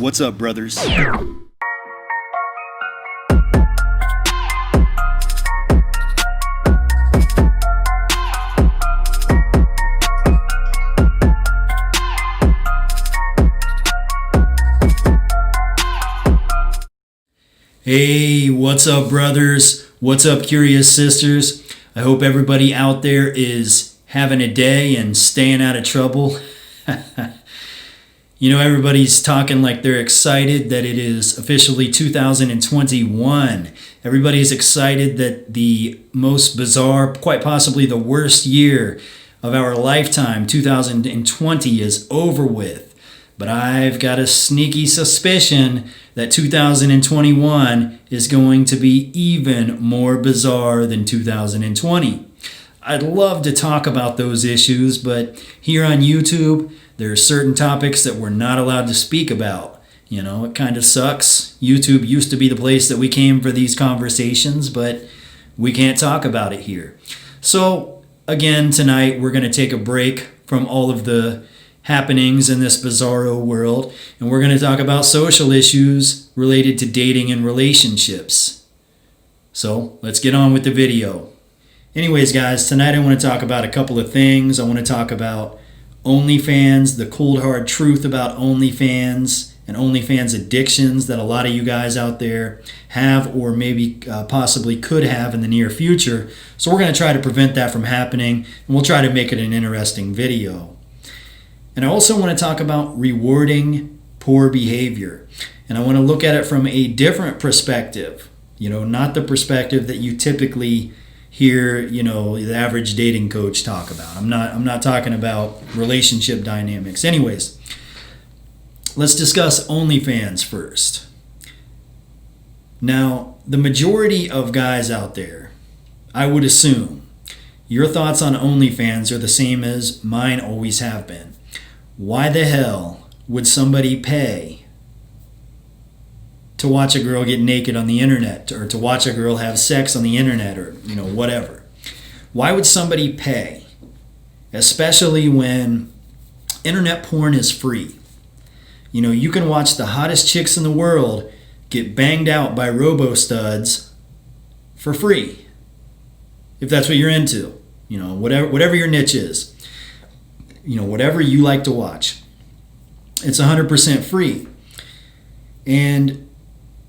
What's up, brothers? Hey, what's up, brothers? What's up, curious sisters? I hope everybody out there is having a day and staying out of trouble. You know, everybody's talking like they're excited that it is officially 2021. Everybody's excited that the most bizarre, quite possibly the worst year of our lifetime, 2020, is over with. But I've got a sneaky suspicion that 2021 is going to be even more bizarre than 2020. I'd love to talk about those issues, but here on YouTube, there are certain topics that we're not allowed to speak about. You know, it kind of sucks. YouTube used to be the place that we came for these conversations, but we can't talk about it here. So, again, tonight we're going to take a break from all of the happenings in this bizarro world, and we're going to talk about social issues related to dating and relationships. So, let's get on with the video. Anyways, guys, tonight I want to talk about a couple of things. I want to talk about OnlyFans, the cold hard truth about OnlyFans and OnlyFans addictions that a lot of you guys out there have or maybe possibly could have in the near future. So we're going to try to prevent that from happening, and we'll try to make it an interesting video. And I also want to talk about rewarding poor behavior. And I want to look at it from a different perspective, you know, not the perspective that you typically hear, you know, the average dating coach talk about. I'm not talking about relationship dynamics. Anyways, let's discuss OnlyFans first. Now, the majority of guys out there, I would assume, your thoughts on OnlyFans are the same as mine always have been. Why the hell would somebody pay to watch a girl get naked on the internet, or to watch a girl have sex on the internet, or, you know, whatever? Why would somebody pay? Especially when internet porn is free. You know, you can watch the hottest chicks in the world get banged out by robo-studs for free. If that's what you're into. You know, whatever your niche is. You know, whatever you like to watch. It's 100% free. And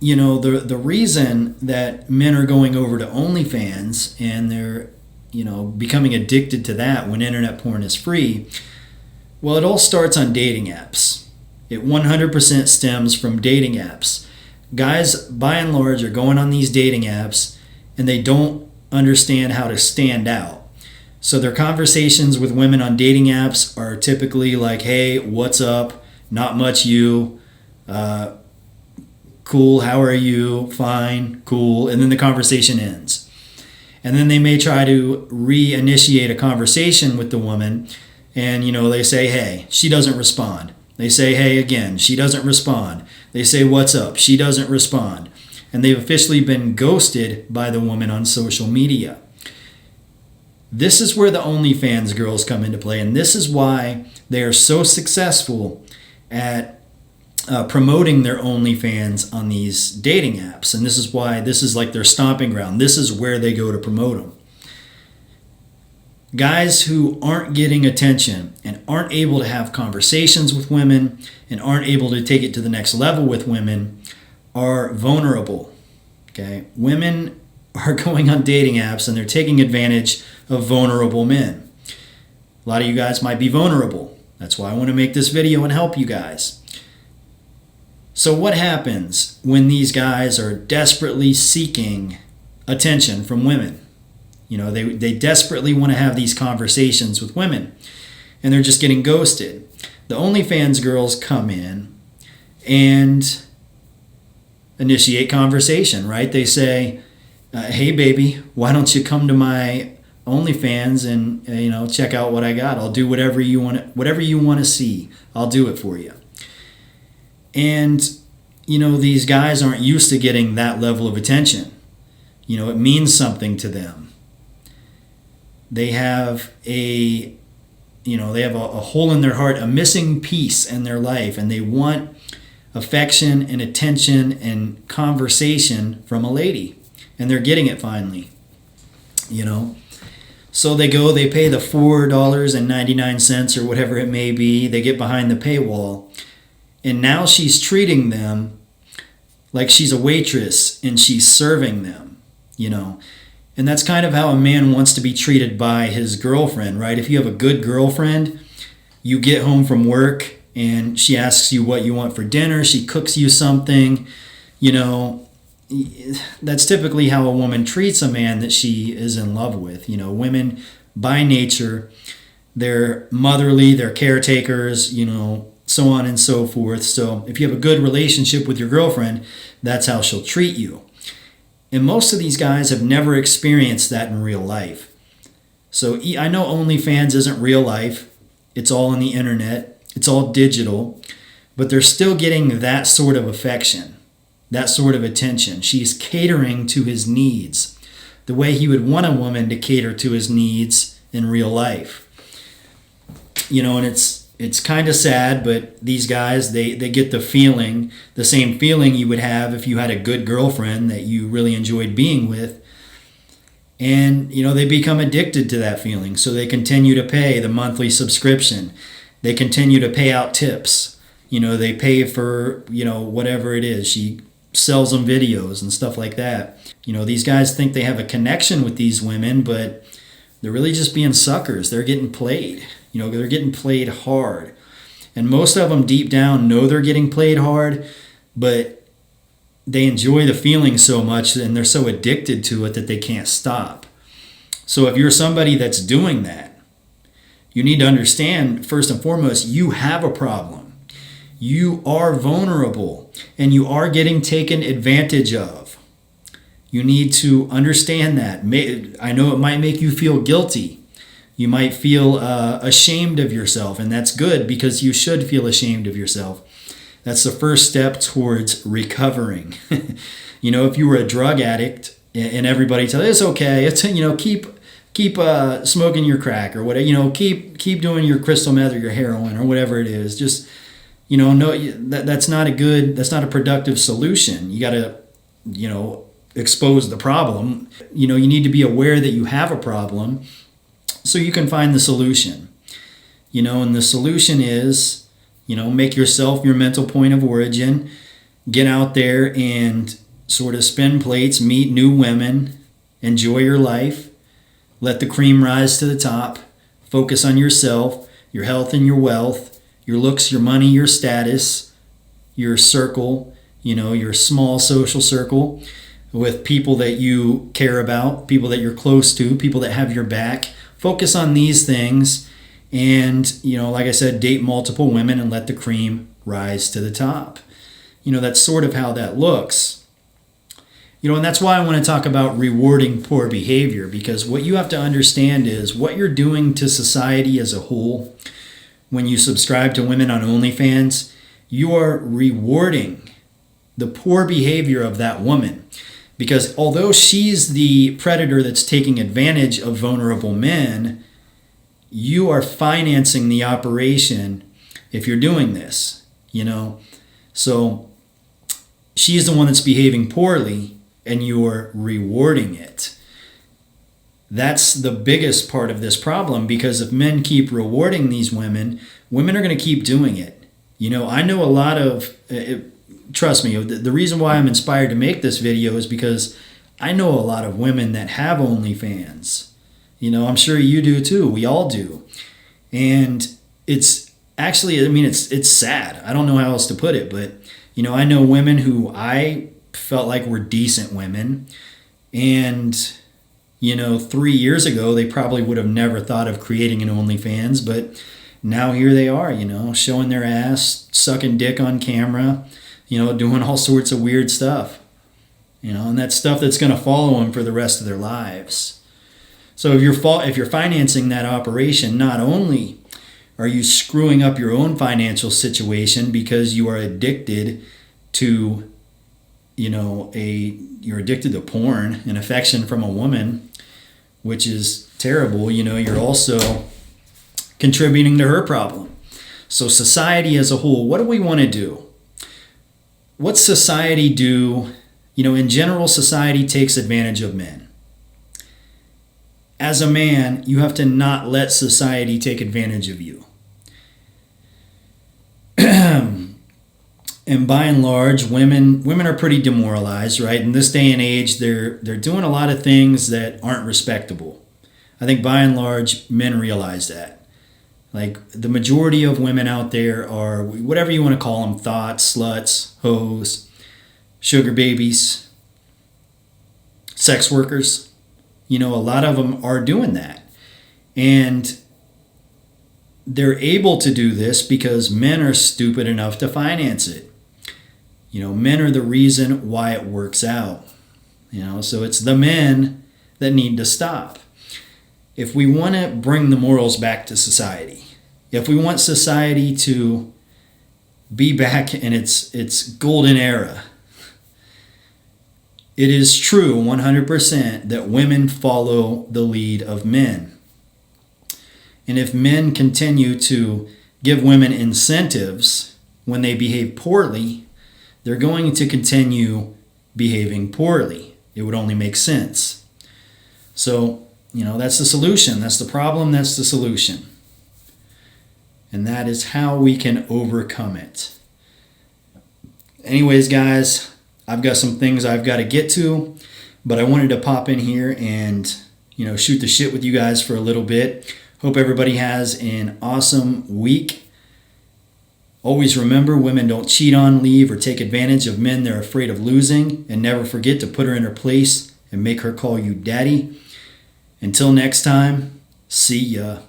you know, the reason that men are going over to OnlyFans and they're, you know, becoming addicted to that when internet porn is free, well, it all starts on dating apps. It 100% stems from dating apps. Guys, by and large, are going on these dating apps and they don't understand how to stand out. So their conversations with women on dating apps are typically like, hey, what's up? Not much, you. Cool, how are you? Fine, cool. And then the conversation ends. And then they may try to reinitiate a conversation with the woman. And, you know, they say, hey, she doesn't respond. They say, hey, again, she doesn't respond. They say, what's up? She doesn't respond. And they've officially been ghosted by the woman on social media. This is where the OnlyFans girls come into play. And this is why they are so successful at promoting their OnlyFans on these dating apps. And this is why this is like their stomping ground. This is where they go to promote them. Guys who aren't getting attention and aren't able to have conversations with women and aren't able to take it to the next level with women are vulnerable. Okay? Women are going on dating apps and they're taking advantage of vulnerable men. A lot of you guys might be vulnerable. That's why I want to make this video and help you guys. So what happens when these guys are desperately seeking attention from women? You know, they desperately want to have these conversations with women, and they're just getting ghosted. The OnlyFans girls come in and initiate conversation, right? They say, hey, baby, why don't you come to my OnlyFans and, you know, check out what I got. I'll do whatever you want to see. I'll do it for you. And, you know, these guys aren't used to getting that level of attention. You know, it means something to them. They have a hole in their heart, a missing piece in their life, and they want affection and attention and conversation from a lady. And they're getting it finally, you know. So they go, they pay the $4.99 or whatever it may be. They get behind the paywall. And now she's treating them like she's a waitress and she's serving them, you know. And that's kind of how a man wants to be treated by his girlfriend, right? If you have a good girlfriend, you get home from work and she asks you what you want for dinner. She cooks you something, you know. That's typically how a woman treats a man that she is in love with. You know, women by nature, they're motherly, they're caretakers, you know, so on and so forth. So if you have a good relationship with your girlfriend, that's how she'll treat you. And most of these guys have never experienced that in real life. So I know OnlyFans isn't real life. It's all on the internet. It's all digital. But they're still getting that sort of affection, that sort of attention. She's catering to his needs the way he would want a woman to cater to his needs in real life. You know, and it's kind of sad, but these guys, they get the feeling, the same feeling you would have if you had a good girlfriend that you really enjoyed being with. And, you know, they become addicted to that feeling. So they continue to pay the monthly subscription. They continue to pay out tips. You know, they pay for, you know, whatever it is. She sells them videos and stuff like that. You know, these guys think they have a connection with these women, but they're really just being suckers. They're getting played. You know, they're getting played hard. And most of them deep down know they're getting played hard, but they enjoy the feeling so much and they're so addicted to it that they can't stop. So if you're somebody that's doing that, you need to understand, first and foremost, you have a problem. You are vulnerable and you are getting taken advantage of. You need to understand that. I know it might make you feel guilty. You might feel ashamed of yourself, and that's good because you should feel ashamed of yourself. That's the first step towards recovering. You know, if you were a drug addict and everybody tells you it's okay, it's, you know, keep smoking your crack or whatever, you know, keep doing your crystal meth or your heroin or whatever it is. Just, you know, no, that's not a productive solution. You got to, you know, expose the problem. You know, you need to be aware that you have a problem so you can find the solution. You know, and the solution is, you know, make yourself your mental point of origin, get out there and sort of spin plates, meet new women, enjoy your life, let the cream rise to the top, focus on yourself, your health and your wealth, your looks, your money, your status, your circle, you know, your small social circle with people that you care about, people that you're close to, people that have your back. Focus on these things and, you know, like I said, date multiple women and let the cream rise to the top. You know, that's sort of how that looks. You know, and that's why I want to talk about rewarding poor behavior, because what you have to understand is what you're doing to society as a whole when you subscribe to women on OnlyFans, you are rewarding the poor behavior of that woman. Because although she's the predator that's taking advantage of vulnerable men, you are financing the operation if you're doing this, you know. So she's the one that's behaving poorly and you're rewarding it. That's the biggest part of this problem, because if men keep rewarding these women, women are going to keep doing it. You know, I know a lot of... Trust me, the reason why I'm inspired to make this video is because I know a lot of women that have OnlyFans. You know, I'm sure you do too. We all do. And it's actually, I mean, it's sad. I don't know how else to put it, but, you know, I know women who I felt like were decent women. And, you know, 3 years ago, they probably would have never thought of creating an OnlyFans, but now here they are, you know, showing their ass, sucking dick on camera, you know, doing all sorts of weird stuff, you know, and that's stuff that's going to follow them for the rest of their lives. So if you're financing that operation, not only are you screwing up your own financial situation because you are addicted to, you know, you're addicted to porn and affection from a woman, which is terrible. You know, you're also contributing to her problem. So society as a whole, what do we want to do? what's society do? In general, society takes advantage of men. As a man, you have to not let society take advantage of you. And by and large, women are pretty demoralized, right? In this day and age, they're doing a lot of things that aren't respectable. I think by and large, men realize that. Like, the majority of women out there are, whatever you want to call them, thoughts, sluts, hoes, sugar babies, sex workers. A lot of them are doing that. And they're able to do this because men are stupid enough to finance it. Men are the reason why it works out. So it's the men that need to stop. If we want to bring the morals back to society, if we want society to be back in its golden era, it is true 100% that women follow the lead of men. And if men continue to give women incentives when they behave poorly, they're going to continue behaving poorly. It would only make sense. So, that's the solution. That's the problem. That's the solution. And that is how we can overcome it. Anyways, guys, I've got some things I've got to get to, but I wanted to pop in here and, shoot the shit with you guys for a little bit. Hope everybody has an awesome week. Always remember, women don't cheat on, leave, or take advantage of men they're afraid of losing. And never forget to put her in her place and make her call you daddy. Until next time, see ya.